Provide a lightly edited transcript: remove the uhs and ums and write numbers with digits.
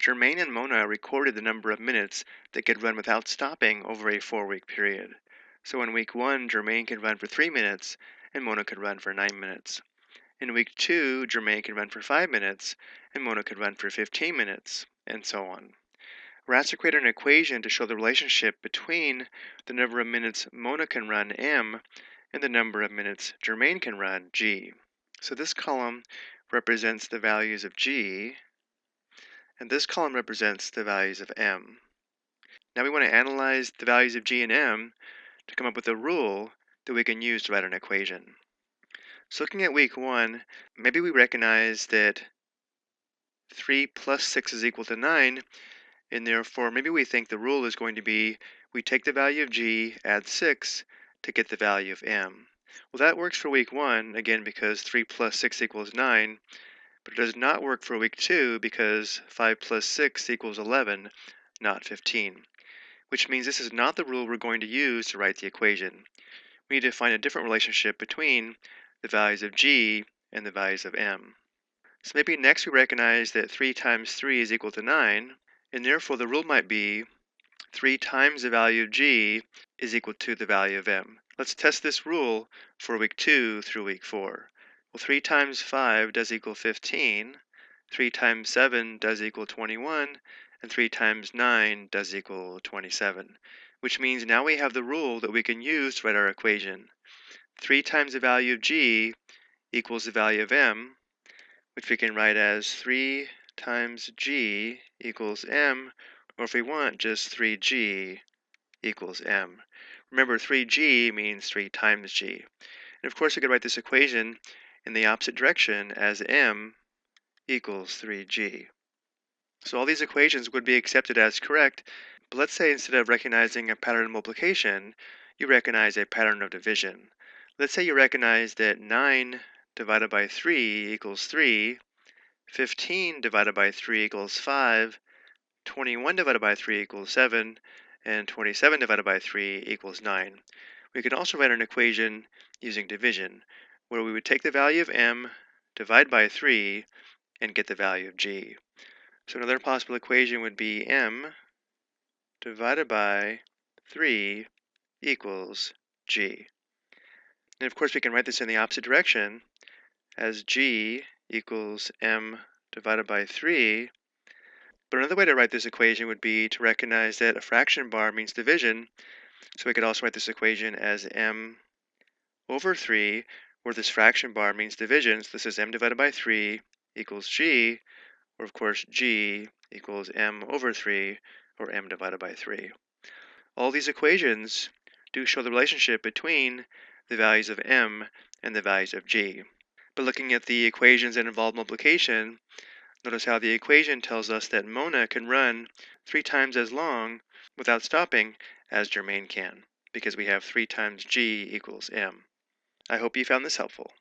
Germain and Mona recorded the number of minutes that could run without stopping over a 4-week period. So in week 1, Germain could run for 3 minutes and Mona could run for 9 minutes. In week 2, Germain could run for 5 minutes and Mona could run for 15 minutes, and so on. We're asked to create an equation to show the relationship between the number of minutes Mona can run, M, and the number of minutes Germain can run, G. So this column represents the values of G, and this column represents the values of M. Now we want to analyze the values of G and M to come up with a rule that we can use to write an equation. So looking at week 1, maybe we recognize that 3 plus 6 is equal to 9, and therefore maybe we think the rule is going to be we take the value of G, add 6 to get the value of M. Well, that works for week 1, again, because 3 plus 6 equals 9, but it does not work for week 2 because 5 plus 6 equals 11, not 15, which means this is not the rule we're going to use to write the equation. We need to find a different relationship between the values of G and the values of M. So maybe next we recognize that 3 times 3 is equal to 9, and therefore the rule might be 3 times the value of G is equal to the value of M. Let's test this rule for week 2 through week 4. Well, 3 times 5 does equal 15, 3 times 7 does equal 21, and 3 times 9 does equal 27, which means now we have the rule that we can use to write our equation. 3 times the value of G equals the value of M, which we can write as 3 times G equals M, or if we want, just 3G equals M. Remember, 3G means 3 times G. And of course, we could write this equation in the opposite direction as M equals 3G. So all these equations would be accepted as correct, but let's say instead of recognizing a pattern of multiplication, you recognize a pattern of division. Let's say you recognize that 9 divided by 3 equals 3, 15 divided by 3 equals 5, 21 divided by 3 equals 7, and 27 divided by 3 equals 9. We can also write an equation using division, where we would take the value of M, divide by 3, and get the value of G. So another possible equation would be M divided by 3 equals G. And of course we can write this in the opposite direction as G equals M divided by 3. But another way to write this equation would be to recognize that a fraction bar means division, so we could also write this equation as M over 3, where this fraction bar means division, so this is M divided by 3 equals G, or of course G equals M over 3, or M divided by 3. All these equations do show the relationship between the values of M and the values of G. But looking at the equations that involve multiplication, notice how the equation tells us that Mona can run 3 times as long without stopping as Germain can, because we have 3 times G equals M. I hope you found this helpful.